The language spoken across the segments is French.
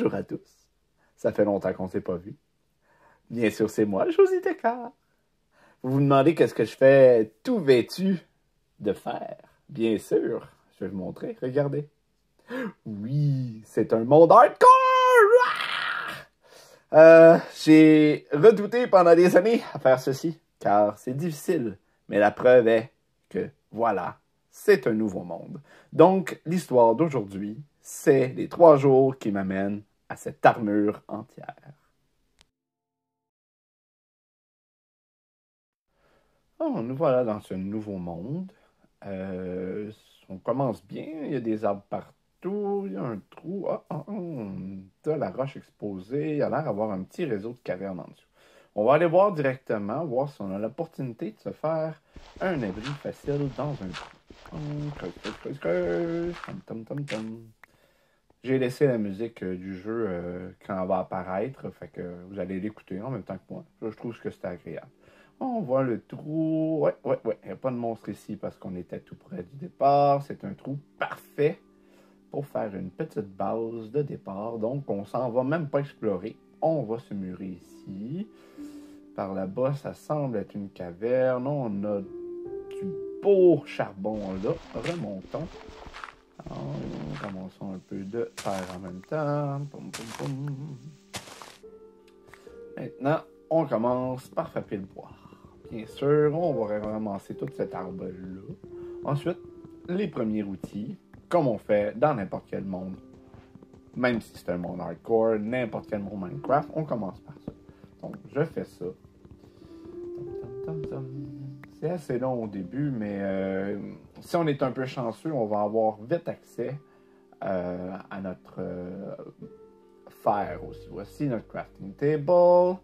Bonjour à tous. Ça fait longtemps qu'on ne s'est pas vu. Bien sûr, c'est moi, Josie Descartes. Vous vous demandez qu'est-ce que je fais tout vêtu de fer. Bien sûr, je vais vous montrer. Regardez. Oui, c'est un monde hardcore! J'ai redouté pendant des années à faire ceci, car c'est difficile. Mais la preuve est que, voilà, c'est un nouveau monde. Donc, l'histoire d'aujourd'hui, c'est les 3 jours qui m'amènent à cette armure entière. Oh, nous voilà dans ce nouveau monde. On commence bien, il y a des arbres partout, il y a un trou. De la roche exposée, il a l'air d'avoir un petit réseau de cavernes en dessous. On va aller voir directement, voir si on a l'opportunité de se faire un abri facile dans un trou. J'ai laissé la musique du jeu quand elle va apparaître, fait que vous allez l'écouter en même temps que moi. Je trouve que c'est agréable. On voit le trou. Ouais. Il n'y a pas de monstre ici parce qu'on était tout près du départ. C'est un trou parfait pour faire une petite base de départ. Donc, on s'en va même pas explorer. On va se murer ici. Par là-bas, ça semble être une caverne. On a du beau charbon là. Remontons. Commençons un peu de faire en même temps. Maintenant, on commence par frapper le bois. Bien sûr, on va ramasser tout cet arbre-là. Ensuite, les premiers outils, comme on fait dans n'importe quel monde, même si c'est un monde hardcore, n'importe quel monde Minecraft, on commence par ça. Donc, je fais ça. C'est assez long au début, mais si on est un peu chanceux, on va avoir vite accès à notre fer aussi. Voici notre crafting table.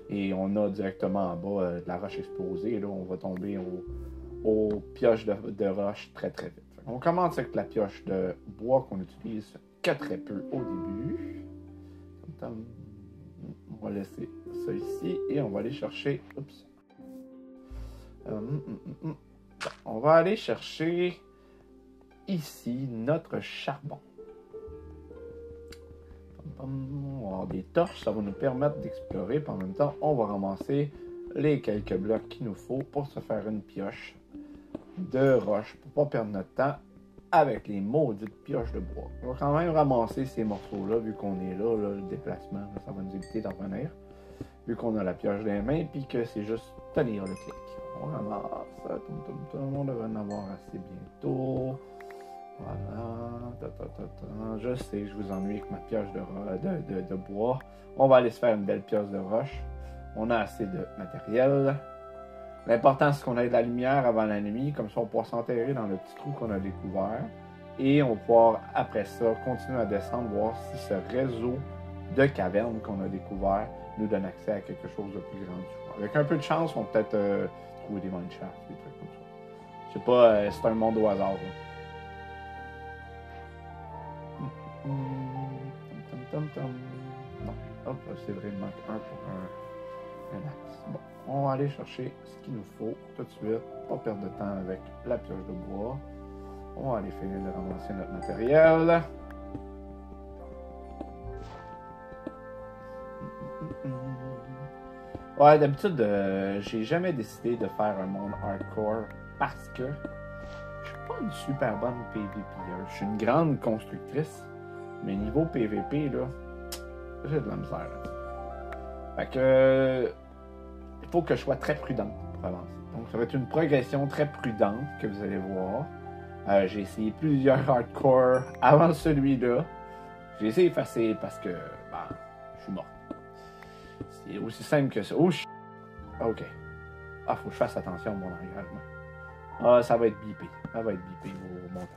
Et on a directement en bas de la roche exposée. Et là, on va tomber aux pioches de roche très très vite. On commence avec la pioche de bois qu'on utilise que très peu au début. On va laisser ça ici et on va aller chercher... Oups. On va aller chercher ici notre charbon. On va avoir des torches, ça va nous permettre d'explorer. Puis en même temps, on va ramasser les quelques blocs qu'il nous faut pour se faire une pioche de roche pour pas perdre notre temps avec les maudites pioches de bois. On va quand même ramasser ces morceaux-là vu qu'on est là, le déplacement, là, ça va nous éviter d'en revenir. Vu qu'on a la pioche dans les mains puis que c'est juste tenir le clic. On ramasse ça, on devrait en avoir assez bientôt. Voilà. Je sais, je vous ennuie avec ma pioche de bois. On va aller se faire une belle pioche de roche. On a assez de matériel. L'important, c'est qu'on ait de la lumière avant la nuit. Comme ça, on pourra s'enterrer dans le petit trou qu'on a découvert. Et on va pouvoir, après ça, continuer à descendre, voir si ce réseau de cavernes qu'on a découvert nous donne accès à quelque chose de plus grand. Avec un peu de chance, on peut peut-être trouver des mineshafts, des trucs comme ça. Je sais pas, c'est un monde au hasard. Là. Non, hop, c'est vrai, il manque un pour un axe. Bon, on va aller chercher ce qu'il nous faut tout de suite, pas perdre de temps avec la pioche de bois. On va aller finir de ramasser notre matériel. Ouais, d'habitude, j'ai jamais décidé de faire un monde hardcore parce que je suis pas une super bonne PvP. Je suis une grande constructrice. Mais niveau PVP, là, j'ai de la misère. Fait que... il faut que je sois très prudent pour avancer. Donc, ça va être une progression très prudente que vous allez voir. J'ai essayé plusieurs hardcore avant celui-là. J'ai essayé facile parce que, je suis mort. C'est aussi simple que ça. Oh, ok. Faut que je fasse attention à mon engagement. Ça va être bipé. Ça va être bipé au montage.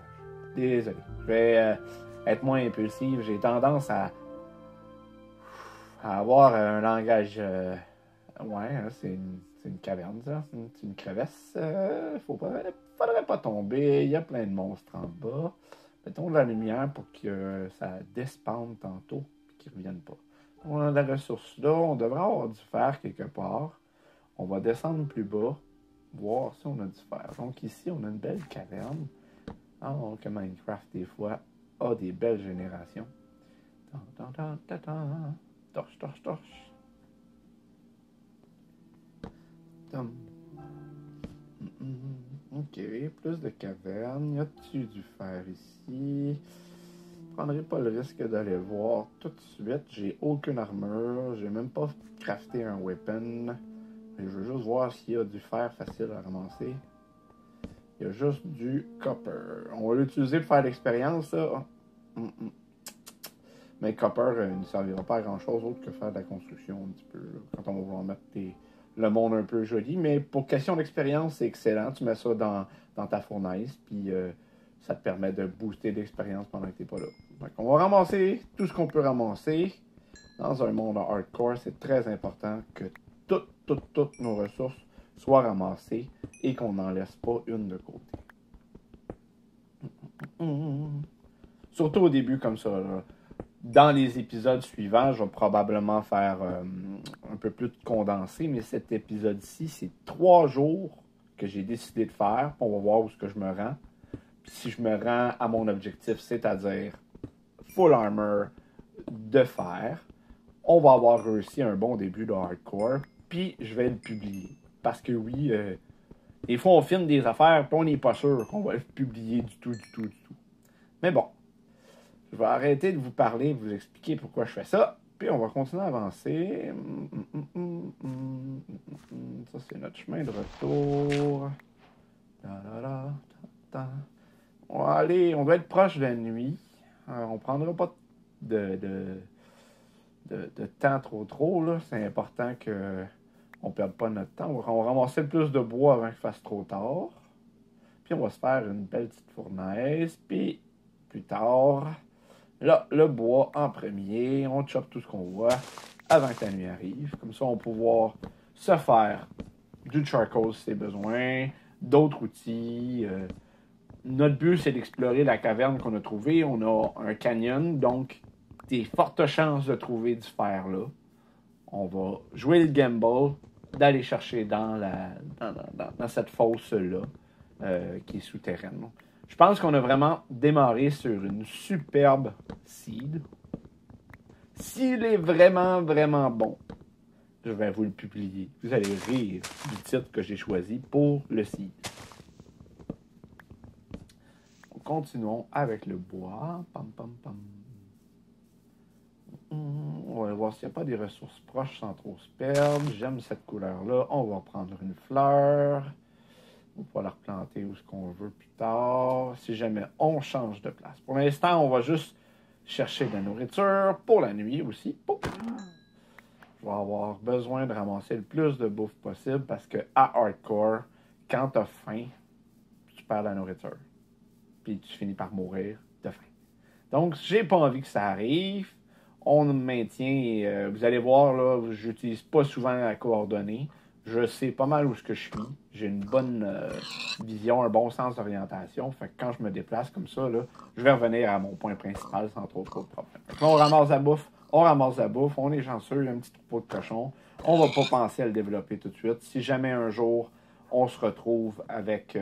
Désolé. Je vais... être moins impulsif. J'ai tendance à avoir un langage... c'est une caverne, ça. C'est une crevesse. Faudrait pas tomber. Il y a plein de monstres en bas. Mettons de la lumière pour que ça despande tantôt et qu'ils ne reviennent pas. On a la ressource là. On devrait avoir du fer quelque part. On va descendre plus bas. Voir si on a du fer. Donc ici, on a une belle caverne. Alors que Minecraft, des fois, a des belles générations. Torche, torche, torche. Ok, plus de cavernes. Y a-t-il du fer ici? Je prendrai pas le risque d'aller voir tout de suite. J'ai aucune armure. J'ai même pas crafté un weapon. Je veux juste voir s'il y a du fer facile à ramasser. Il y a juste du copper. On va l'utiliser pour faire l'expérience, ça. Mais copper ne servira pas à grand chose autre que faire de la construction un petit peu. Là, quand on va vouloir mettre le monde un peu joli. Mais pour question d'expérience, c'est excellent. Tu mets ça dans ta fournaise, puis ça te permet de booster l'expérience pendant que tu n'es pas là. Donc, on va ramasser tout ce qu'on peut ramasser. Dans un monde hardcore, c'est très important que toutes nos ressources soient ramassées et qu'on n'en laisse pas une de côté. Surtout au début comme ça. Là. Dans les épisodes suivants, je vais probablement faire un peu plus de condensé, mais cet épisode-ci, c'est 3 jours que j'ai décidé de faire. On va voir où est-ce que je me rends. Puis si je me rends à mon objectif, c'est-à-dire full armor de fer, on va avoir réussi un bon début de hardcore, puis je vais le publier. Parce que oui, des fois on filme des affaires, puis on n'est pas sûr qu'on va le publier du tout. Mais bon, je vais arrêter de vous parler, de vous expliquer pourquoi je fais ça, puis on va continuer à avancer. Ça, c'est notre chemin de retour. On va aller, on doit être proche de la nuit. On prendra pas de temps trop, là. C'est important qu'on ne perde pas notre temps. On va ramasser le plus de bois avant qu'il fasse trop tard. Puis on va se faire une belle petite fournaise. Puis plus tard, là, le bois en premier. On chope tout ce qu'on voit avant que la nuit arrive. Comme ça, on va pouvoir se faire du charcoal si c'est besoin, d'autres outils. Notre but, c'est d'explorer la caverne qu'on a trouvée. On a un canyon, donc des fortes chances de trouver du fer là. On va jouer le gamble d'aller chercher dans cette fosse-là qui est souterraine. Je pense qu'on a vraiment démarré sur une superbe seed. S'il est vraiment, vraiment bon, je vais vous le publier. Vous allez rire du titre que j'ai choisi pour le seed. Continuons avec le bois. On va voir s'il n'y a pas des ressources proches sans trop se perdre. J'aime cette couleur-là. On va prendre une fleur. On va la replanter où ce qu'on veut plus tard. Si jamais on change de place. Pour l'instant, on va juste chercher de la nourriture pour la nuit aussi. Je vais avoir besoin de ramasser le plus de bouffe possible parce que à hardcore, quand tu as faim, tu perds la nourriture. Puis tu finis par mourir de faim. Donc, j'ai pas envie que ça arrive. On maintient, vous allez voir, là, j'utilise pas souvent la coordonnée. Je sais pas mal où ce que je suis. J'ai une bonne vision, un bon sens d'orientation. Fait que quand je me déplace comme ça, là, je vais revenir à mon point principal sans trop de problème. Là, on ramasse la bouffe, on est chanceux, il y a un petit troupeau de cochons. On va pas penser à le développer tout de suite. Si jamais un jour, on se retrouve avec...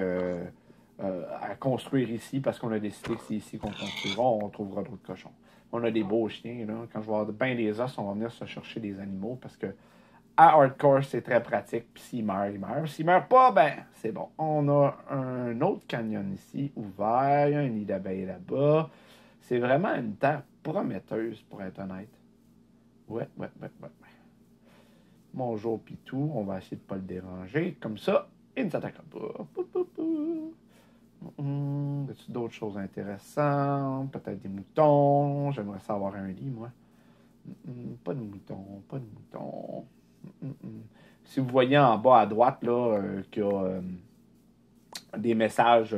à construire ici parce qu'on a décidé que c'est ici qu'on construira, on trouvera d'autres cochons. On a des beaux chiens, là. Quand je vais avoir bien des os, on va venir se chercher des animaux parce que à hardcore, c'est très pratique. Puis s'il meurt, il meurt. S'il meurt pas, ben, c'est bon. On a un autre canyon ici, ouvert. Il y a un nid d'abeilles là-bas. C'est vraiment une terre prometteuse, pour être honnête. Ouais. Bonjour, Pitou. On va essayer de pas le déranger. Comme ça, il ne s'attaquera pas. As-tu d'autres choses intéressantes? Peut-être des moutons. J'aimerais savoir un lit, moi. Pas de moutons. Si vous voyez en bas à droite, là, qu'il y a des messages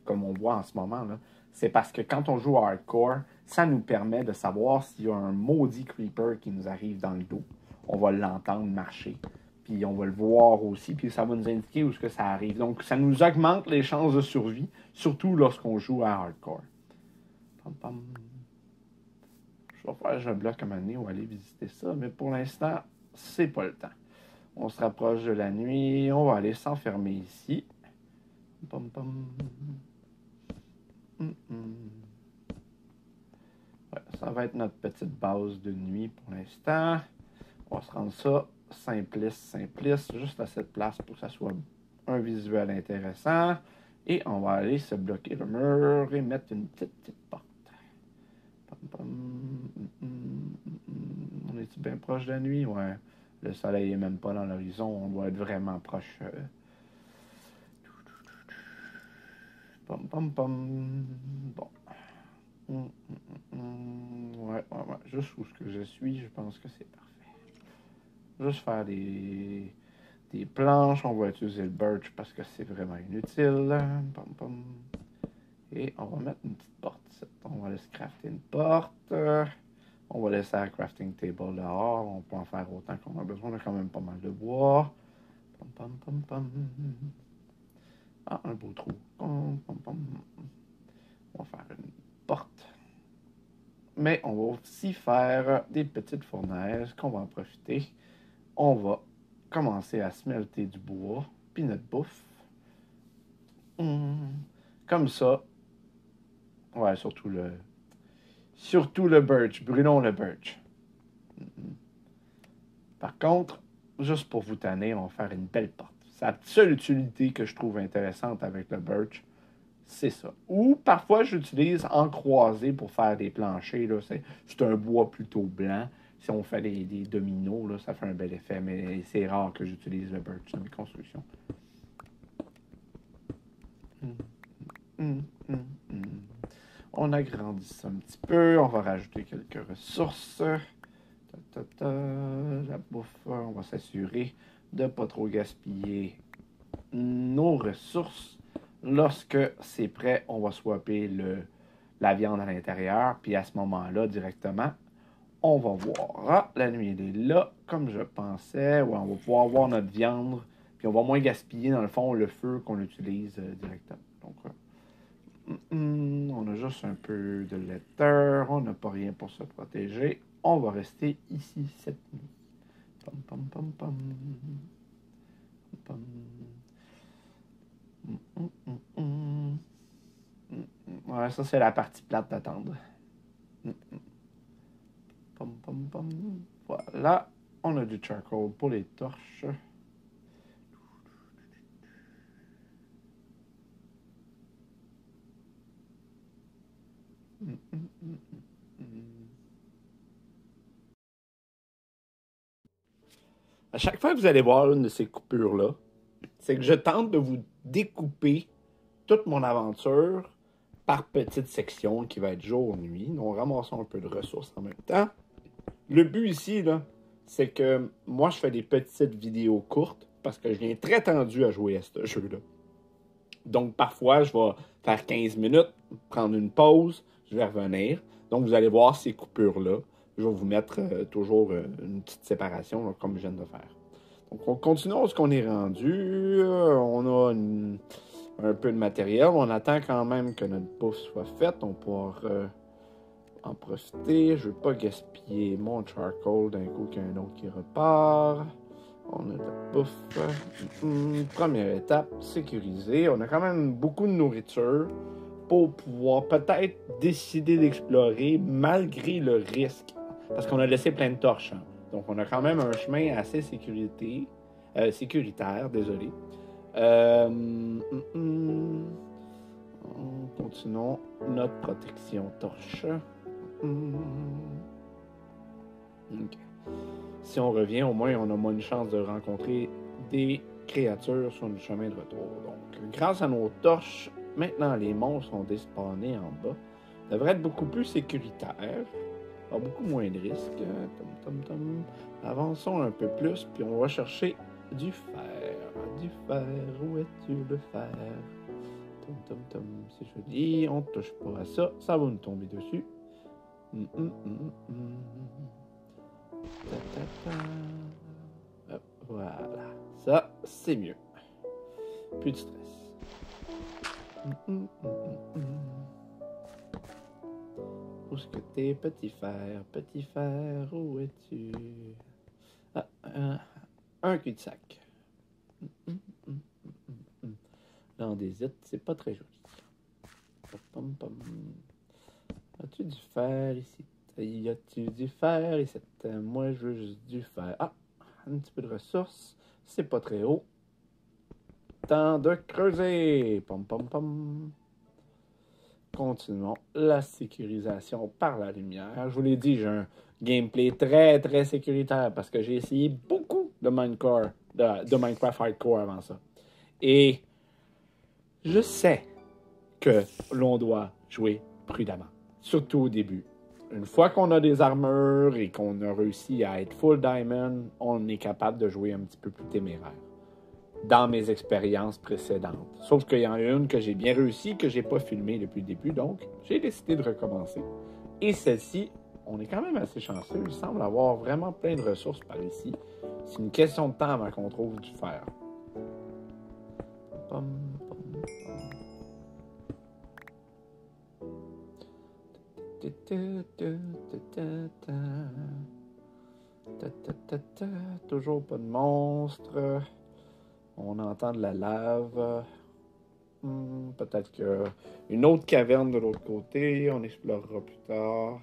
comme on voit en ce moment, là, c'est parce que quand on joue à hardcore, ça nous permet de savoir s'il y a un maudit creeper qui nous arrive dans le dos. On va l'entendre marcher. Puis on va le voir aussi, puis ça va nous indiquer où est-ce que ça arrive. Donc, ça nous augmente les chances de survie, surtout lorsqu'on joue à hardcore. Je vais faire un bloc à un moment donné ou aller visiter ça, mais pour l'instant, c'est pas le temps. On se rapproche de la nuit, on va aller s'enfermer ici. Ouais, ça va être notre petite base de nuit pour l'instant. On va se rendre ça simpliste, juste à cette place pour que ça soit un visuel intéressant. Et on va aller se bloquer le mur et mettre une petite porte. On est bien proche de la nuit? Ouais. Le soleil n'est même pas dans l'horizon. On doit être vraiment proche. Bon. Ouais. Juste où ce que je suis, je pense que c'est parfait. Juste faire des planches. On va utiliser le birch parce que c'est vraiment inutile. Et on va mettre une petite porte. On va laisser crafter une porte. On va laisser la crafting table dehors. On peut en faire autant qu'on a besoin. On a quand même pas mal de bois. Ah, un beau trou. On va faire une porte. Mais on va aussi faire des petites fournaises qu'on va en profiter. On va commencer à smelter du bois, puis notre bouffe. Comme ça. Ouais, surtout le birch. Brûlons le birch. Par contre, juste pour vous tanner, on va faire une belle porte. C'est la seule utilité que je trouve intéressante avec le birch. C'est ça. Ou parfois, j'utilise en croisé pour faire des planchers. Là. C'est un bois plutôt blanc. Si on fait des dominos, là, ça fait un bel effet. Mais c'est rare que j'utilise le birch dans mes constructions. On agrandit ça un petit peu. On va rajouter quelques ressources. La bouffe, on va s'assurer de ne pas trop gaspiller nos ressources. Lorsque c'est prêt, on va swapper la viande à l'intérieur. Puis à ce moment-là, directement, on va voir. Ah, la nuit, elle est là, comme je pensais. Ouais, on va pouvoir voir notre viande. Puis on va moins gaspiller, dans le fond, le feu qu'on utilise directement. Donc, on a juste un peu de letter. On n'a pas rien pour se protéger. On va rester ici cette nuit. Ouais, ça, c'est la partie plate d'attendre. Voilà. On a du charcoal pour les torches. À chaque fois que vous allez voir une de ces coupures-là, c'est que je tente de vous découper toute mon aventure par petites sections qui va être jour-nuit. Donc, ramassons un peu de ressources en même temps. Le but ici, là, c'est que moi, je fais des petites vidéos courtes parce que je viens très tendu à jouer à ce jeu-là. Donc, parfois, je vais faire 15 minutes, prendre une pause, je vais revenir. Donc, vous allez voir ces coupures-là. Je vais vous mettre toujours une petite séparation, là, comme je viens de faire. Donc, on continue où ce qu'on est rendu. On a un peu de matériel. On attend quand même que notre bouffe soit faite. On pourra en profiter. Je ne veux pas gaspiller mon charcoal d'un coup qu'il y a un autre qui repart. On a de la bouffe. Première étape, sécuriser. On a quand même beaucoup de nourriture pour pouvoir peut-être décider d'explorer malgré le risque. Parce qu'on a laissé plein de torches. Hein. Donc, on a quand même un chemin assez sécuritaire, désolé. Continuons notre protection torche. Okay. Si on revient, au moins, on a moins une chance de rencontrer des créatures sur le chemin de retour. Donc, grâce à nos torches, maintenant les monstres sont despawnés en bas. Ça devrait être beaucoup plus sécuritaire. Avoir beaucoup moins de risques. Avançons un peu plus, puis on va chercher du fer. Du fer, où es-tu le fer? C'est joli, on ne touche pas à ça, ça va nous tomber dessus. Hop, voilà, ça c'est mieux. Plus de stress. Où est-ce que t'es, petit fer, où es-tu? Ah, un cul-de-sac. L'andésite, c'est pas très joli. As-tu du fer ici? Y a-tu du fer ici? Moi, je veux juste du fer. Ah, un petit peu de ressources. C'est pas très haut. Temps de creuser. Pom, pom, pom. Continuons la sécurisation par la lumière. Je vous l'ai dit, j'ai un gameplay très, très sécuritaire parce que j'ai essayé beaucoup de Minecraft Hardcore avant ça. Et je sais que l'on doit jouer prudemment, surtout au début. Une fois qu'on a des armures et qu'on a réussi à être full diamond, on est capable de jouer un petit peu plus téméraire. Dans mes expériences précédentes. Sauf qu'il y en a une que j'ai bien réussi, que j'ai pas filmée depuis le début, donc j'ai décidé de recommencer. Et celle-ci, on est quand même assez chanceux. Il semble avoir vraiment plein de ressources par ici. C'est une question de temps avant qu'on trouve du fer. Pom, pom, pom. Toujours pas de monstres. On entend de la lave. Peut-être qu'une autre caverne de l'autre côté. On explorera plus tard.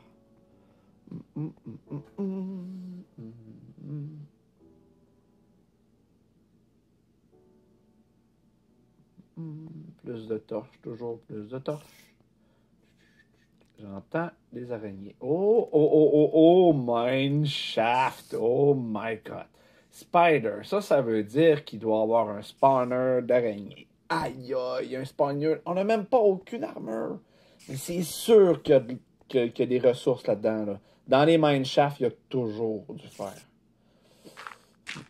Plus de torches. Toujours plus de torches. J'entends des araignées. Oh, mineshaft. Oh my god. Spider, ça veut dire qu'il doit avoir un spawner d'araignées. Aïe, il y a un spawner. On n'a même pas aucune armure. Mais c'est sûr qu'il y a des ressources là-dedans. Là. Dans les mineshafts, il y a toujours du fer.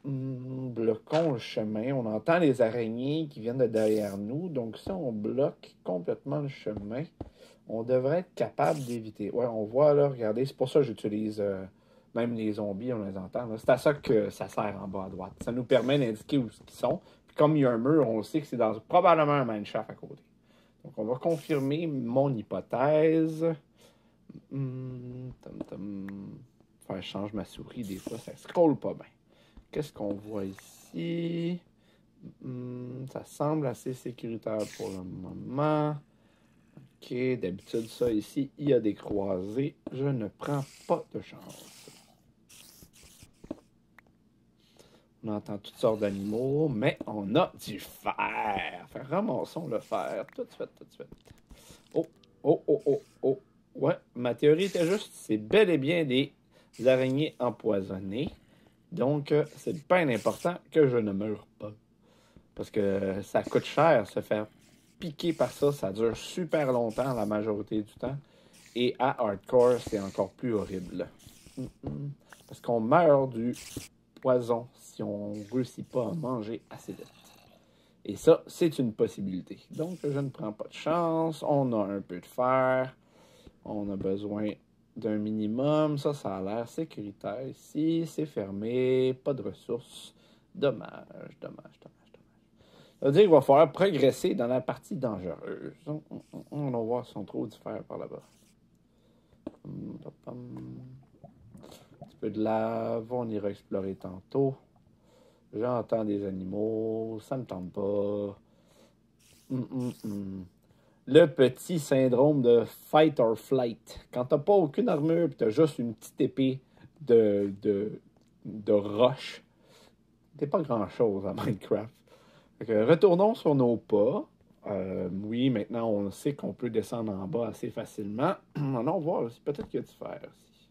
Bloquons le chemin. On entend les araignées qui viennent de derrière nous. Donc, si on bloque complètement le chemin, on devrait être capable d'éviter. Ouais, on voit là, regardez, c'est pour ça que j'utilise même les zombies, on les entend. Là. C'est à ça que ça sert en bas à droite. Ça nous permet d'indiquer où ils sont. Puis comme il y a un mur, on sait que c'est dans probablement un mineshaft à côté. Donc on va confirmer mon hypothèse. Je change ma souris des fois, ça scrolle pas bien. Qu'est-ce qu'on voit ici? Ça semble assez sécuritaire pour le moment. Ok, d'habitude, ça ici, il y a des croisées. Je ne prends pas de chance. On entend toutes sortes d'animaux, mais on a du fer. Ramassons le fer tout de suite. Oh. Ouais, ma théorie était juste, c'est bel et bien des araignées empoisonnées. Donc, c'est bien important que je ne meure pas. Parce que ça coûte cher se faire piquer par ça. Ça dure super longtemps la majorité du temps. Et à hardcore, c'est encore plus horrible. Parce qu'on meurt du poison si on ne réussit pas à manger assez vite. Et ça, c'est une possibilité. Donc, je ne prends pas de chance. On a un peu de fer. On a besoin d'un minimum. Ça a l'air sécuritaire ici. C'est fermé. Pas de ressources. Dommage. Ça veut dire qu'il va falloir progresser dans la partie dangereuse. On va voir si on trouve du fer par là-bas. Un petit peu de lave. On ira explorer tantôt. J'entends des animaux. Ça me tente pas. Le petit syndrome de fight or flight. Quand t'as pas aucune armure et t'as juste une petite épée de roche, t'es pas grand-chose à Minecraft. Retournons sur nos pas. Oui, maintenant, on sait qu'on peut descendre en bas assez facilement. Allons voir, peut-être qu'il y a du fer ici.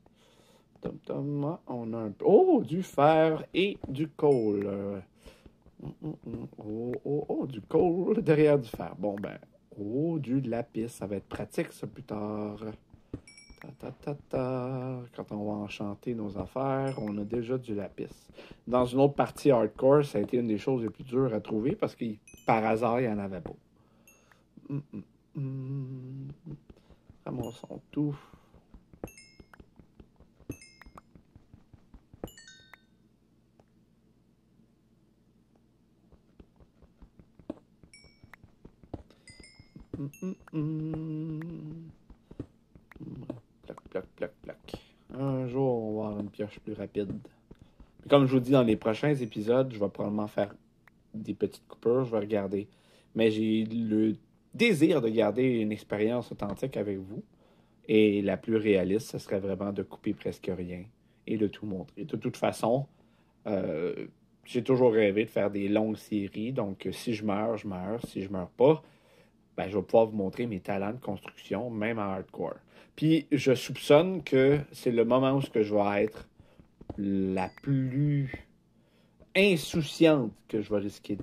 On a un peu... Oh, du fer et du coal. Du coal derrière du fer. Bon, du lapis. Ça va être pratique, ça, plus tard. Quand on va enchanter nos affaires, on a déjà du lapis. Dans une autre partie hardcore, ça a été une des choses les plus dures à trouver parce que par hasard, il n'y en avait pas. Ramassons tout. Plac. Un jour, on va avoir une pioche plus rapide. Comme je vous dis dans les prochains épisodes, je vais probablement faire des petites coupures, je vais regarder. Mais j'ai le désir de garder une expérience authentique avec vous. Et la plus réaliste, ce serait vraiment de couper presque rien et de tout montrer. De toute façon, euh, j'ai toujours rêvé de faire des longues séries. Donc, si je meurs, je meurs. Si je meurs pas, ben, je vais pouvoir vous montrer mes talents de construction, même en hardcore. Puis, je soupçonne que c'est le moment où je vais être la plus insouciante que je vais risquer.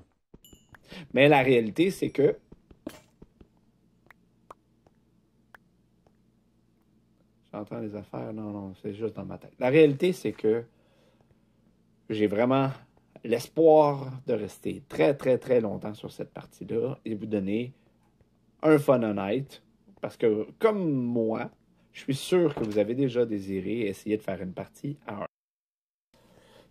Mais la réalité, c'est que j'entends les affaires. Non, non, c'est juste dans ma tête. La réalité, c'est que j'ai vraiment l'espoir de rester très, très, très longtemps sur cette partie-là et vous donner un fun honnête. Parce que, comme moi, je suis sûr que vous avez déjà désiré essayer de faire une partie à un.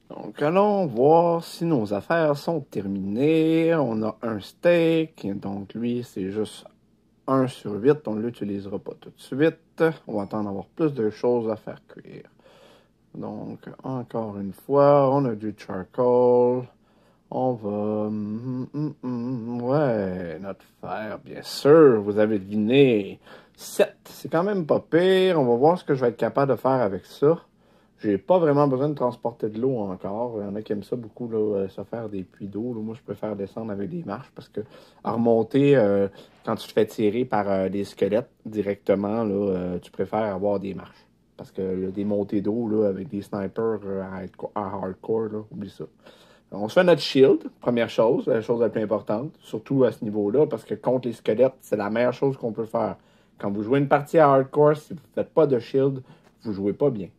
Donc, allons voir si nos affaires sont terminées. On a un steak. Donc, lui, c'est juste 1 sur 8. On ne l'utilisera pas tout de suite. On va attendre d'avoir plus de choses à faire cuire. Donc, encore une fois, on a du charcoal. On va... ouais, notre fer, bien sûr, vous avez deviné. 7, c'est quand même pas pire. On va voir ce que je vais être capable de faire avec ça. J'ai pas vraiment besoin de transporter de l'eau encore. Il y en a qui aiment ça beaucoup, là, se faire des puits d'eau. Là. Moi, je préfère descendre avec des marches parce que à remonter, quand tu te fais tirer par des squelettes directement, là, tu préfères avoir des marches. Parce qu'il y a des montées d'eau là, avec des snipers à hardcore, là, oublie ça. On se fait notre shield, première chose, la chose la plus importante, surtout à ce niveau-là, parce que contre les squelettes, c'est la meilleure chose qu'on peut faire. Quand vous jouez une partie à hardcore, si vous ne faites pas de shield, vous ne jouez pas bien.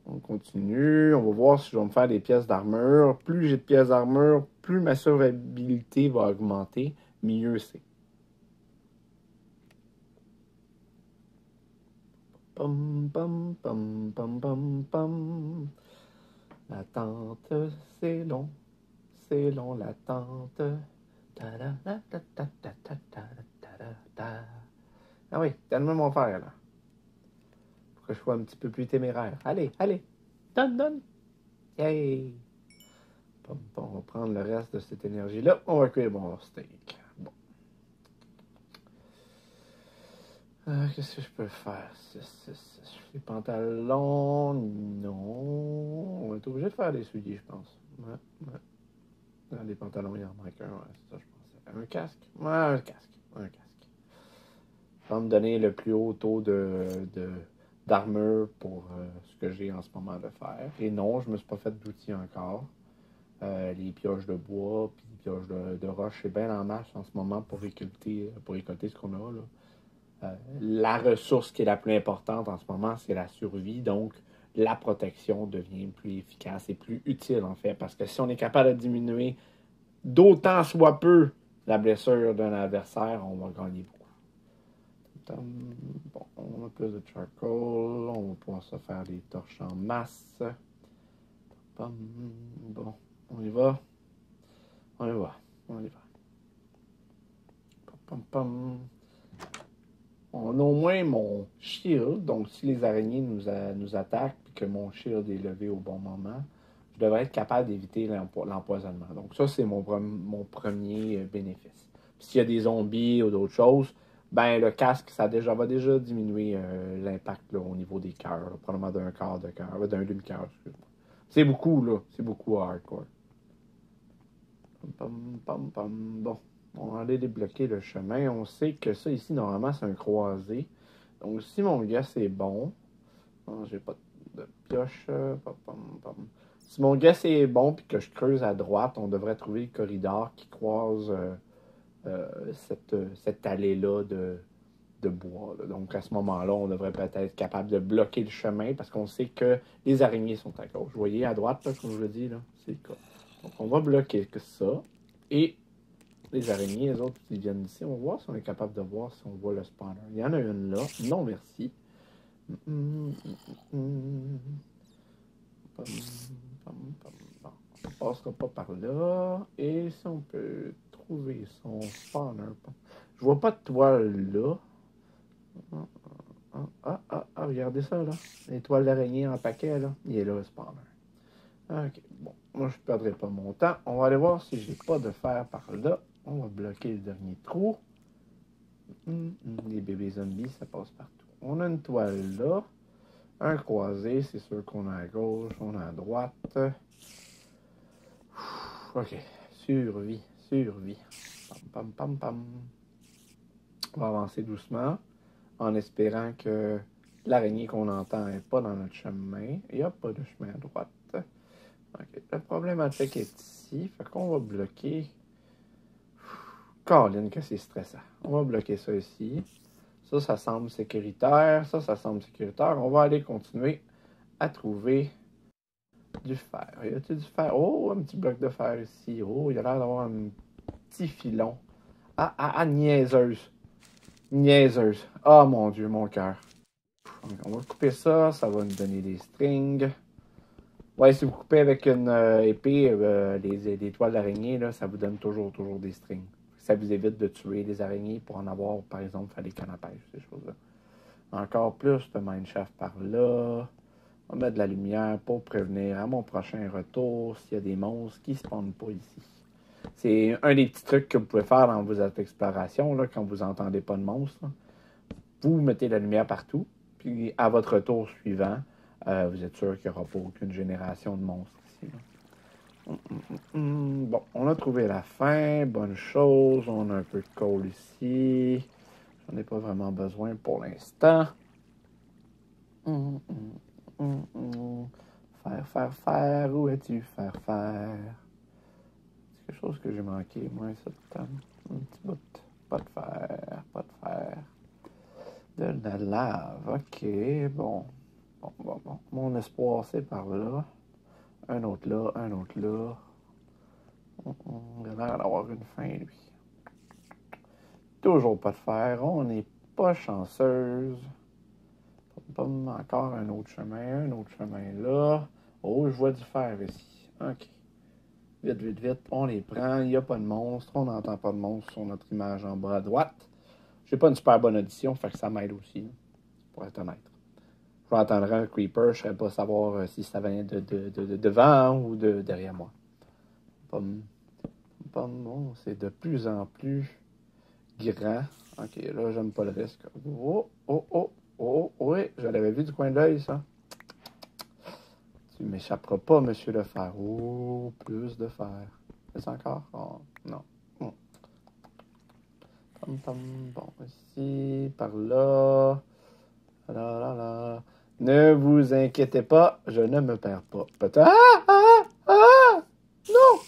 On continue, on va voir si je vais me faire des pièces d'armure. Plus j'ai de pièces d'armure, plus ma survivabilité va augmenter, mieux c'est. Pam, pam, pam, pam, pam, pam. L'attente, c'est long. C'est long l'attente. Ah oui, donne-moi mon fer, là. Pour que je sois un petit peu plus téméraire. Allez, allez. Donne, donne. Yay. Bon, on va prendre le reste de cette énergie-là. On va cuire mon steak. Bon. Qu'est-ce que je peux faire? Les pantalons, non. On va être obligé de faire des souliers, je pense. Ouais, ouais. Dans les pantalons, il en manque un. Ouais, c'est ça, je pensais. Un casque? Ouais, un casque. Un casque. Ça va me donner le plus haut taux d'armure pour ce que j'ai en ce moment de faire. Et non, je ne me suis pas fait d'outils encore. Les pioches de bois puis les pioches de roche, c'est bien en marche en ce moment pour récolter ce qu'on a. Là. La ressource qui est la plus importante en ce moment, c'est la survie. Donc, la protection devient plus efficace et plus utile, en fait. Parce que si on est capable de diminuer d'autant soit peu la blessure d'un adversaire, on va gagner beaucoup. Bon, on a plus de charcoal. On va pouvoir se faire des torches en masse. Bon, on y va. On y va. On y va. On a au moins mon shield. Donc, si les araignées nous attaquent et que mon shield est levé au bon moment, je devrais être capable d'éviter l'empoisonnement. Donc, ça, c'est mon premier bénéfice. Puis, s'il y a des zombies ou d'autres choses, ben le casque, ça va déjà diminuer l'impact là, au niveau des cœurs. Là, probablement d'un quart de cœur, d'un demi-cœur, excuse-moi. C'est beaucoup, là. C'est beaucoup hardcore. Bon, on va aller débloquer le chemin. On sait que ça ici, normalement, c'est un croisé. Donc, si mon gars, c'est bon. Non, j'ai pas de pioche. Si mon gars, c'est bon puis que je creuse à droite, on devrait trouver le corridor qui croise cette allée-là de bois. Là. Donc, à ce moment-là, on devrait peut-être être capable de bloquer le chemin parce qu'on sait que les araignées sont à gauche. Vous voyez, à droite, là, comme je le dis, là, c'est le cas. Donc, on va bloquer ça. Et les araignées, les autres, qui viennent ici, on va voir si on est capable de voir si on voit le spawner. Il y en a une là. Non, merci. Bon, on ne passera pas par là. Et si on peut trouver son spawner. Je vois pas de toile là. Regardez ça là. L'étoile d'araignée en paquet là. Il est là le spawner. Ok, bon. Moi je ne perdrai pas mon temps. On va aller voir si j'ai pas de fer par là. On va bloquer le dernier trou. Les bébés zombies, ça passe partout. On a une toile là. Un croisé, c'est sûr qu'on a à gauche, on a à droite. Ok. Survie, survie. Pam, pam, pam, pam. On va avancer doucement en espérant que l'araignée qu'on entend n'est pas dans notre chemin. Il n'y a pas de chemin à droite. Ok. Le problématique est ici. Fait qu'on va bloquer. Colin, que c'est stressant. On va bloquer ça ici. Ça semble sécuritaire. Ça semble sécuritaire. On va aller continuer à trouver du fer. Y a-t-il du fer? Oh, un petit bloc de fer ici. Oh, il a l'air d'avoir un petit filon. Niaiseuse. Niaiseuse. Ah, mon Dieu, mon cœur. On va couper ça. Ça va nous donner des strings. Ouais, si vous coupez avec une épée les toiles d'araignée, là, ça vous donne toujours des strings. Ça vous évite de tuer les araignées pour en avoir, par exemple, faire des cannes à pêche, ces choses-là. Encore plus de mineshaft par là. On va mettre de la lumière pour prévenir à mon prochain retour s'il y a des monstres qui ne spawnent pas ici. C'est un des petits trucs que vous pouvez faire dans vos explorations, là, quand vous n'entendez pas de monstres. Là. Vous mettez la lumière partout, puis à votre retour suivant, vous êtes sûr qu'il n'y aura pas aucune génération de monstres ici. Bon, on a trouvé la fin, bonne chose. On a un peu de coal ici. J'en ai pas vraiment besoin pour l'instant. Faire, où es-tu, faire? C'est quelque chose que j'ai manqué, moi, cette temps. Un petit bout. Pas de fer. De la lave, ok, bon. Bon. Mon espoir, c'est par là. Un autre là. Il a l'air d'avoir une fin, lui. Toujours pas de fer. On n'est pas chanceuse. Encore un autre chemin là. Oh, je vois du fer ici. OK. Vite. On les prend. Il n'y a pas de monstre. On n'entend pas de monstre sur notre image en bas à droite. J'ai pas une super bonne audition, fait que ça m'aide aussi, pour être honnête. Je entendrais un creeper, je ne saurais pas savoir si ça venait de devant ou de derrière moi. Bon, c'est de plus en plus grand. Ok, là, j'aime pas le risque. Oui, je l'avais vu du coin de l'œil, ça. Tu m'échapperas pas, monsieur le fer. Oh, plus de fer. Est-ce encore? Oh, non. Bon, ici, par là. Là. Ne vous inquiétez pas, je ne me perds pas. Peut-être. Non!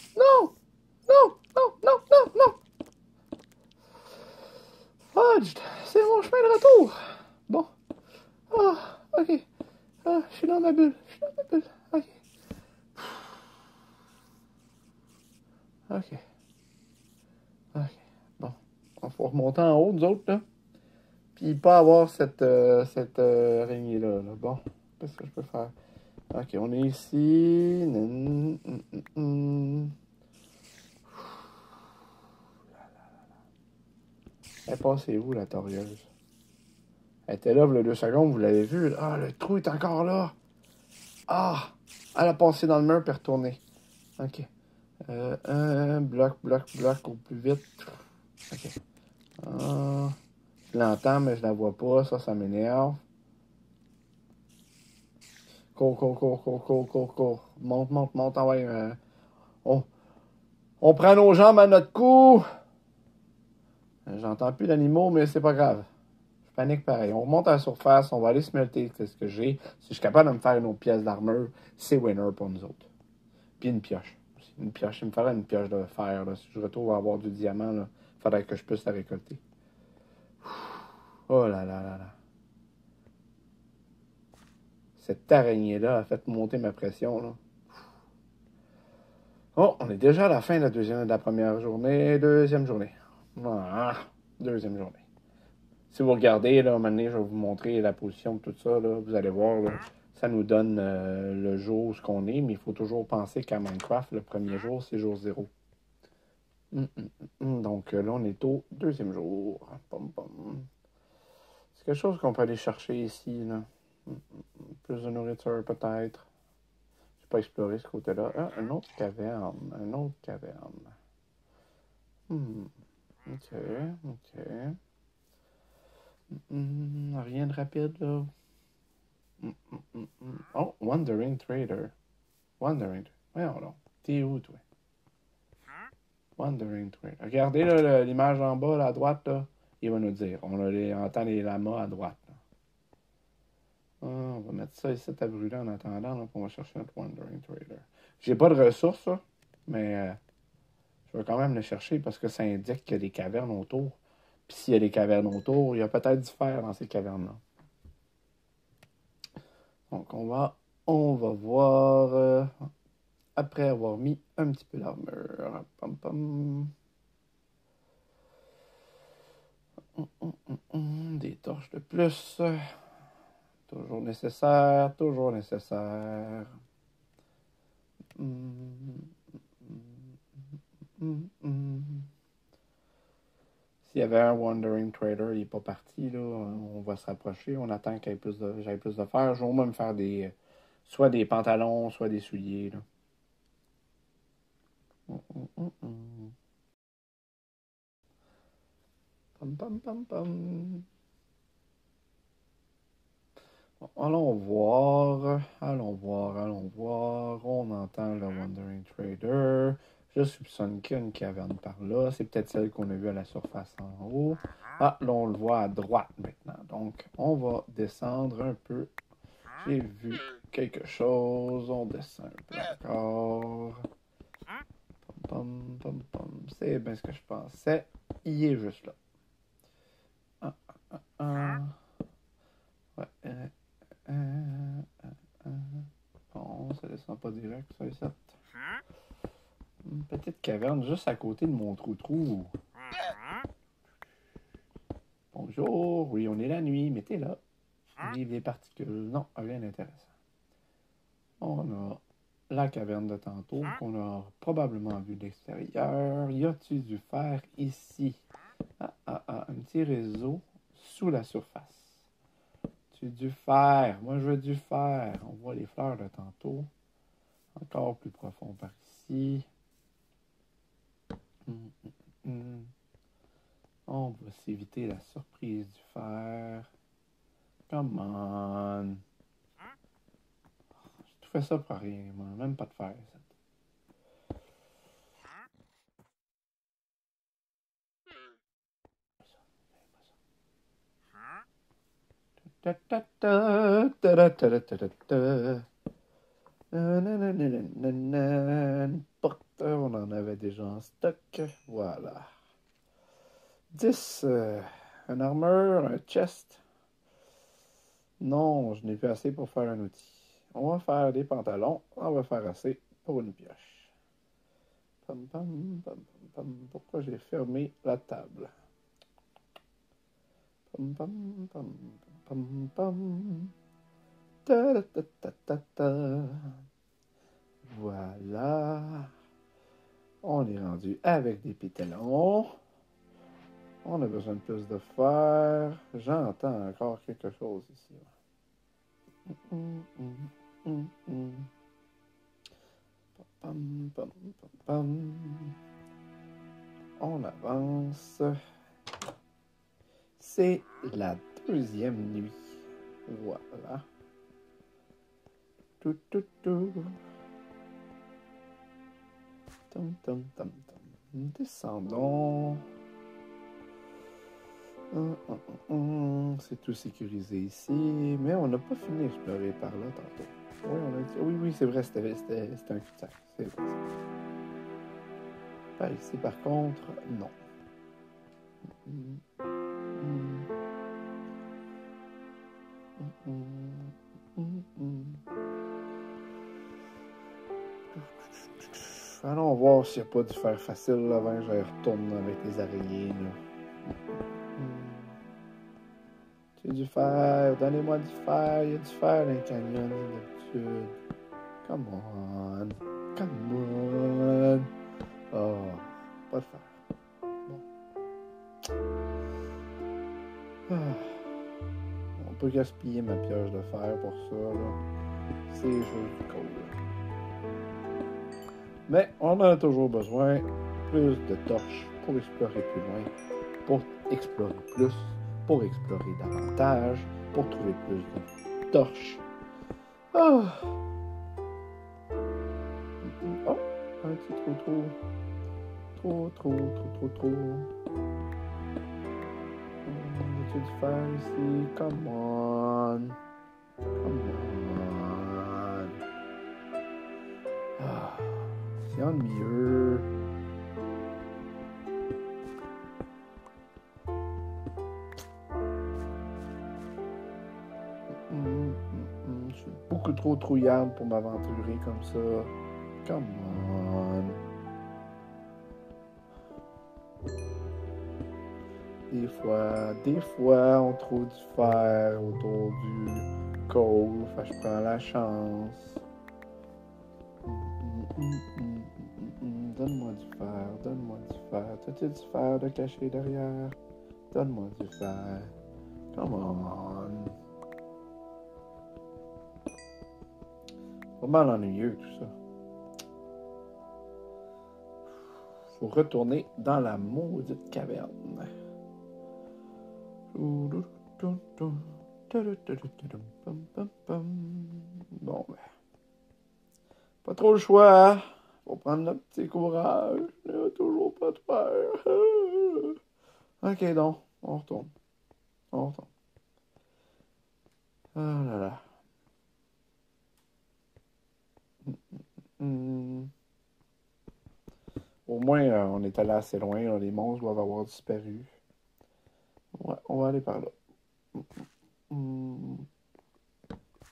Fudged! C'est mon chemin de retour! Bon. Ok. Je suis dans ma bulle. Ok. Bon. Il faut remonter en haut, nous autres, là. Puis pas avoir cette araignée-là. Là. Bon. Qu'est-ce que je peux faire? Ok, on est ici. Elle est passée où, la torieuse? Elle était là, il y a 2 secondes, vous l'avez vu. Ah, le trou est encore là. Ah! Elle a passé dans le mur puis retourné. Ok. Un bloc au plus vite. Ok. Je l'entends, mais je la vois pas. Ça m'énerve. Cours. Monte. Ah ouais, on prend nos jambes à notre cou. J'entends plus d'animaux, mais c'est pas grave. Je panique pareil. On remonte à la surface, on va aller smelter ce que j'ai. Si je suis capable de me faire une autre pièce d'armure, c'est winner pour nous autres. Puis une pioche. Il me fallait une pioche de fer. Là. Si je retrouve à avoir du diamant, il faudrait que je puisse la récolter. Oh là. Cette araignée-là a fait monter ma pression. Là. Oh, on est déjà à la fin de la première journée. Deuxième journée. Deuxième journée. Si vous regardez, là, maintenant, je vais vous montrer la position de tout ça. Là, vous allez voir, là, ça nous donne le jour où ce qu'on est, mais il faut toujours penser qu'à Minecraft, le premier jour, c'est jour 0. Donc là, on est au deuxième jour. C'est quelque chose qu'on peut aller chercher ici. Là. Plus de nourriture, peut-être. Je n'ai pas exploré ce côté-là. Une autre caverne. Ok. Rien de rapide, là. Oh, Wandering Trader. Wandering. Voyons donc. T'es où, toi? Wandering Trader. Regardez là, l'image en bas, là, à droite, là. Il va nous dire. On entend les lamas à droite. Là. Ah, on va mettre ça ici à brûler en attendant, là, on va chercher notre Wandering Trader. J'ai pas de ressources, là, mais je vais quand même le chercher parce que ça indique qu'il y a des cavernes autour. Puis s'il y a des cavernes autour, il y a peut-être du fer dans ces cavernes-là. Donc on va voir après avoir mis un petit peu d'armure. Pam, pam. Des torches de plus. Toujours nécessaire, toujours nécessaire. S'il y avait un Wandering Trader, il n'est pas parti, là. On va se rapprocher. On attend qu'il y ait j'aille plus de fer. Je vais même faire soit des pantalons, soit des souliers, là. Pam, pam, pam, pam. Allons voir, allons voir, allons voir. On entend le Wandering Trader. Je soupçonne qu'il y a une caverne par là. C'est peut-être celle qu'on a vue à la surface en haut. Ah, là, on le voit à droite maintenant. Donc, on va descendre un peu. J'ai vu quelque chose. On descend un peu encore. Pom, pom, pom. C'est bien ce que je pensais. Il est juste là. Ouais. Bon, ça descend pas direct, ça, ici. Une petite caverne juste à côté de mon trou-trou. Bonjour, oui, on est la nuit, mais t'es là. Vive des particules. Non, rien d'intéressant. On a la caverne de tantôt qu'on a probablement vue de l'extérieur. Y a-t-il du fer ici? Un petit réseau sous la surface. Du fer. Moi, je veux du fer. On voit les fleurs de tantôt. Encore plus profond par ici. On va s'éviter la surprise du fer. Come on. J'ai tout fait ça pour rien. Même pas de fer. Porteur, on en avait déjà en stock. Voilà. 10. Un armure, un chest. Non, je n'ai plus assez pour faire un outil. On va faire des pantalons. On va faire assez pour une pioche. Pam, pam, pam, pam, pam. Pourquoi j'ai fermé la table? Pam, pam, pam, pam, pam. Ta, ta, ta, ta, ta. Voilà. On est rendu avec des pétalons. On a besoin de plus de fer. J'entends encore quelque chose ici. Pam, pam, pam, pam. On avance. C'est la deuxième nuit. Voilà. Tout, tout, tout. Tom, tom, tom, tom. Descendons. C'est tout sécurisé ici, mais on n'a pas fini d'explorer par là tantôt. Oui, on a dit... oui, c'est vrai, c'était un cul-de-sac. C'est vrai. Par ici, par contre, non. Allons voir s'il n'y a pas du fer facile avant que je retourne avec les araignées. Tu as du fer, donnez-moi du fer, il y a du fer dans les canyons d'habitude. Come on, come on. Oh, pas de fer. Bon. On peut gaspiller ma pioche de fer pour ça, là. C'est juste cool. Mais on en a toujours besoin. Plus de torches pour explorer plus loin. Pour explorer plus. pour explorer davantage, pour trouver plus de torches. Oh, oh un petit trop. Veux-tu le faire ici? Come on. Ah, c'est ennuyeux. Je suis beaucoup trop trouillarde pour m'aventurer comme ça. Come on. Des fois, on trouve du fer autour du coal. Fait que je prends la chance. Donne-moi du fer. T'as-tu du fer de caché derrière? Donne-moi du fer. Come on. Pas mal ennuyeux tout ça. Faut retourner dans la maudite caverne. Bon, ben. Pas trop le choix. Faut prendre notre petit courage. Il n'y a toujours pas de fer. Ok, donc, on retourne. Ah là là. Au moins, on est allé assez loin. Là. Les monstres doivent avoir disparu. Ouais, on va aller par là.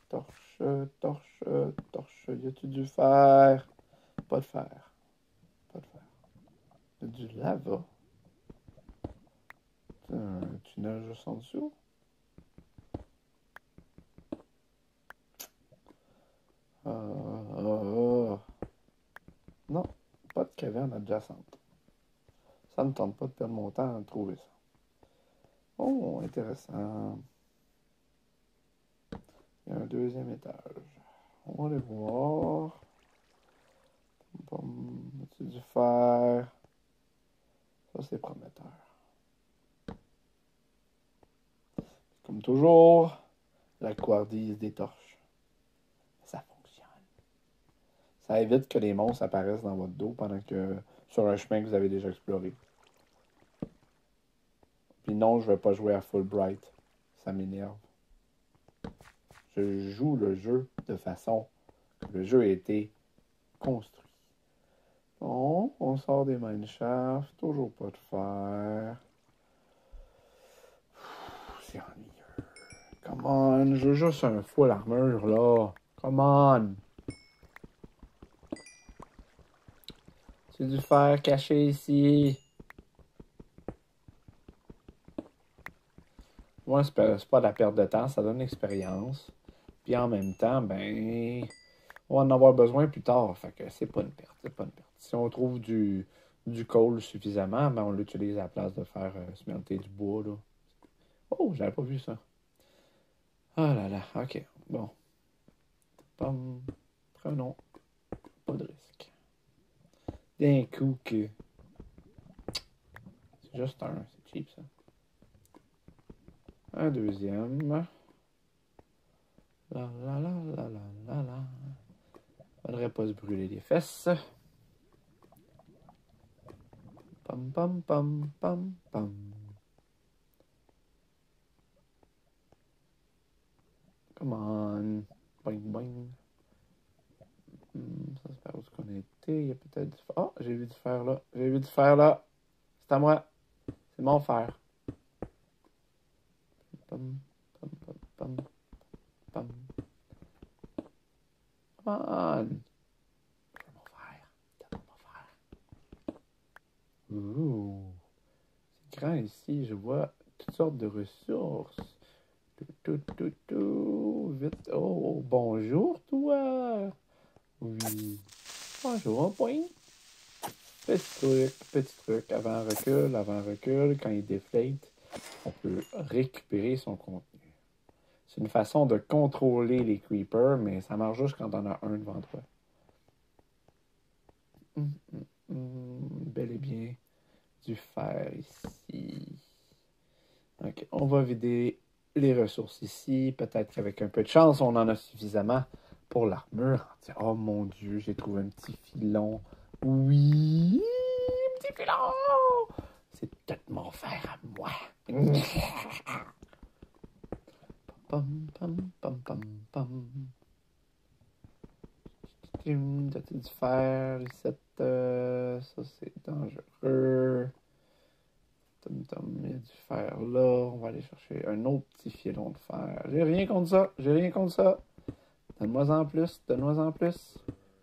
Torche. Y a-tu du fer? Pas de fer. Y a du lava. C'est un tunnel juste en dessous. Non, pas de caverne adjacente. Ça ne me tente pas de perdre mon temps à trouver ça. Oh, intéressant. Il y a un deuxième étage. On va aller voir. As-tu du fer? Ça, c'est prometteur. Comme toujours, la couardise des torches. Ça fonctionne. Ça évite que les monstres apparaissent dans votre dos pendant que sur un chemin que vous avez déjà exploré. Puis non, je ne vais pas jouer à Fulbright. Ça m'énerve. Je joue le jeu de façon que le jeu a été construit. Bon, on sort des mineshafts. Toujours pas de fer. C'est ennuyeux. Come on, je veux juste un full armure, là. Come on. C'est du fer caché ici. Moi, c'est pas de la perte de temps, ça donne l'expérience. Puis en même temps, ben, on va en avoir besoin plus tard. Fait que c'est pas une perte. Si on trouve du coal suffisamment, ben on l'utilise à la place de faire smelter du bois, là. Oh, j'avais pas vu ça. Ah là là, ok, bon. Prenons. Pas de risque. D'un coup que... C'est juste un, c'est cheap ça. Un deuxième. La. Faudrait pas se brûler les fesses. Pam. Come on. Boing. Ça c'est par où qu'on a été. Il y a peut-être du fer. Oh, j'ai vu du fer là. C'est à moi. C'est mon fer. Pam. Come on. Donne-moi mon fer. Ouh. C'est grand ici. Je vois toutes sortes de ressources. Vite. Oh, bonjour, toi. Oui. Bonjour, point. Petit truc. Avant recul. Quand il déflate, on peut récupérer son contenu. C'est une façon de contrôler les creepers, mais ça marche juste quand on a un devant toi. Bel et bien du fer ici. Ok, on va vider les ressources ici. Peut-être qu'avec un peu de chance, on en a suffisamment pour l'armure. Oh mon Dieu, j'ai trouvé un petit filon. Oui, un petit filon! C'est peut-être mon fer à moi. Pam, pam, pam, pam, pam. T'as-tu du fer ici? Ça, c'est dangereux. Il y a du fer là. On va aller chercher un autre petit filon de fer. J'ai rien contre ça. J'ai rien contre ça. Donne-moi en plus. Donne-moi en plus.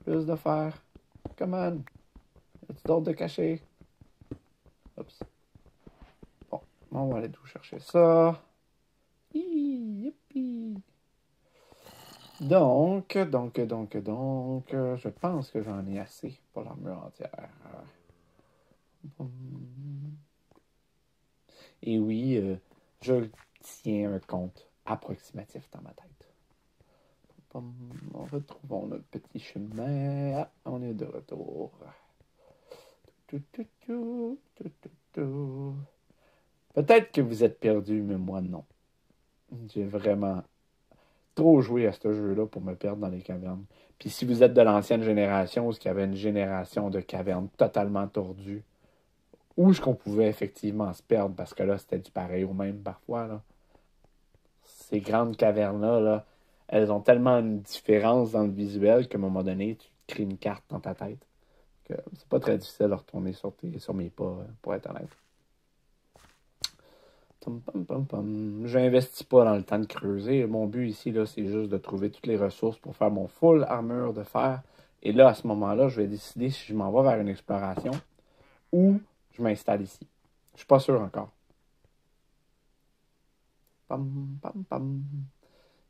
Plus de fer. Come on. As-tu d'autres de cacher? Oups. Bon. On va aller tout chercher ça. Yippee. Donc, je pense que j'en ai assez pour l'armure entière. Et oui, je tiens un compte approximatif dans ma tête. Retrouvons notre petit chemin. Ah, on est de retour. Peut-être que vous êtes perdu, mais moi non. J'ai vraiment trop joué à ce jeu-là pour me perdre dans les cavernes. Puis si vous êtes de l'ancienne génération, où il y avait une génération de cavernes totalement tordues, où est-ce qu'on pouvait effectivement se perdre, parce que là, c'était du pareil au même parfois, là. Ces grandes cavernes-là, là, elles ont tellement une différence dans le visuel qu'à un moment donné, tu crées une carte dans ta tête. Que c'est pas très difficile de retourner sur mes pas, pour être honnête. Je n'investis pas dans le temps de creuser. Mon but ici, là, c'est juste de trouver toutes les ressources pour faire mon full armure de fer. Et là, à ce moment-là, je vais décider si je m'en vais vers une exploration ou je m'installe ici. Je suis pas sûr encore.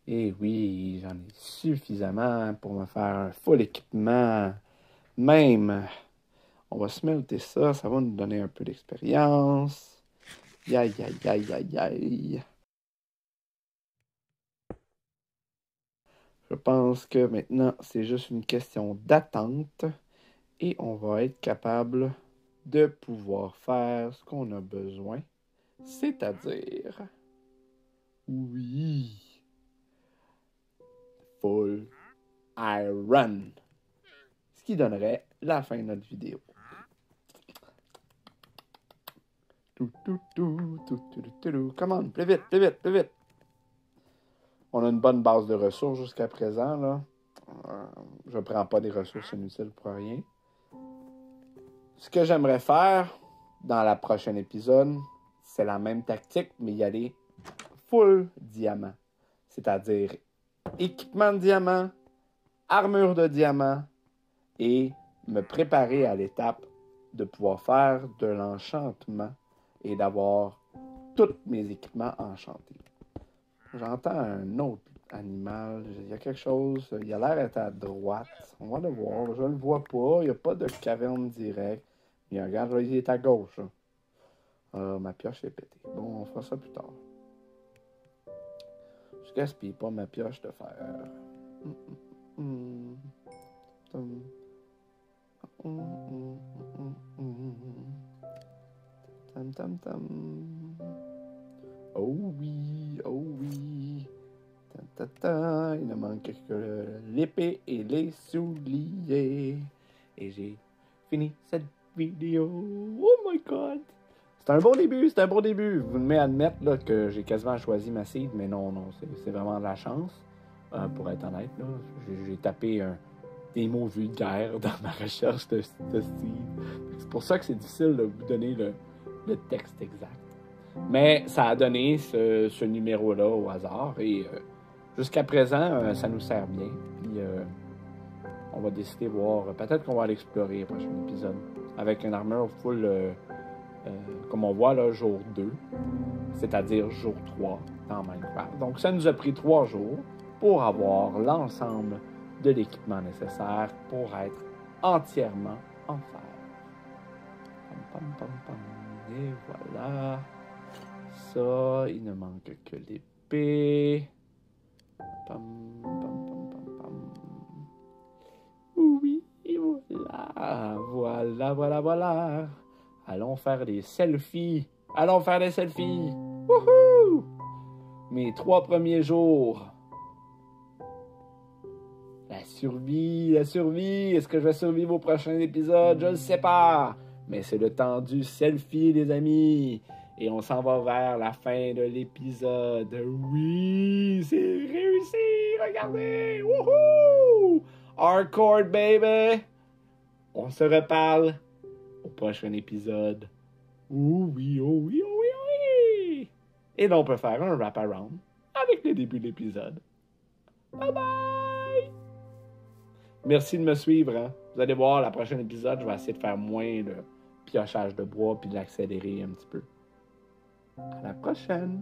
Et oui, j'en ai suffisamment pour me faire un full équipement. Même, on va smelter ça, ça va nous donner un peu d'expérience. Aïe, aïe, aïe, aïe, aïe. Je pense que maintenant, c'est juste une question d'attente et on va être capable de pouvoir faire ce qu'on a besoin, c'est-à-dire, oui, full iron. Ce qui donnerait la fin de notre vidéo. Come on, plus vite, plus vite, plus vite. On a une bonne base de ressources jusqu'à présent, là. Je ne prends pas des ressources inutiles pour rien. Ce que j'aimerais faire dans la prochaine épisode, c'est la même tactique, mais y aller full diamant. C'est-à-dire équipement de diamant, armure de diamant et me préparer à l'étape de pouvoir faire de l'enchantement et d'avoir tous mes équipements enchantés. J'entends un autre animal. Il y a quelque chose. Il a l'air d'être à droite. On va le voir. Je ne le vois pas. Il n'y a pas de caverne directe. Mais regarde, là, il est à gauche. Ma pioche est pétée. Bon, on fera ça plus tard. Je gaspille pas ma pioche de fer. Oh oui, oh oui. Il ne manque que l'épée et les souliers. Et j'ai fini cette vidéo. Oh my god! C'est un bon début, c'est un bon début. Vous me mettez à admettre là, que j'ai quasiment choisi ma seed, mais non, c'est vraiment de la chance. Pour être honnête, là, j'ai tapé des mots vulgaires dans ma recherche de seed. C'est pour ça que c'est difficile de vous donner le texte exact. Mais ça a donné ce numéro-là au hasard et jusqu'à présent, ça nous sert bien. Puis on va décider de voir. Peut-être qu'on va aller explorer le prochain épisode avec une armure full, comme on voit là, jour 2, c'est-à-dire jour 3 dans Minecraft. Donc ça nous a pris 3 jours pour avoir l'ensemble de l'équipement nécessaire pour être entièrement en fer. Et voilà. Ça, il ne manque que l'épée. Oui, voilà. Voilà. Allons faire des selfies. Wouhou! Mes 3 premiers jours. La survie. Est-ce que je vais survivre au prochain épisode? Je ne sais pas. Mais c'est le temps du selfie, les amis. Et on s'en va vers la fin de l'épisode. Oui, c'est réussi. Regardez. Wouhou! Hardcore, baby. On se reparle au prochain épisode. Oh oui, oh oui, oh oui, oh oui. Et là, on peut faire un wrap-around avec le début de l'épisode. Bye bye! Merci de me suivre. Hein? Vous allez voir, la prochaine épisode, je vais essayer de faire moins de piochage de bois puis de l'accélérer un petit peu. À la prochaine!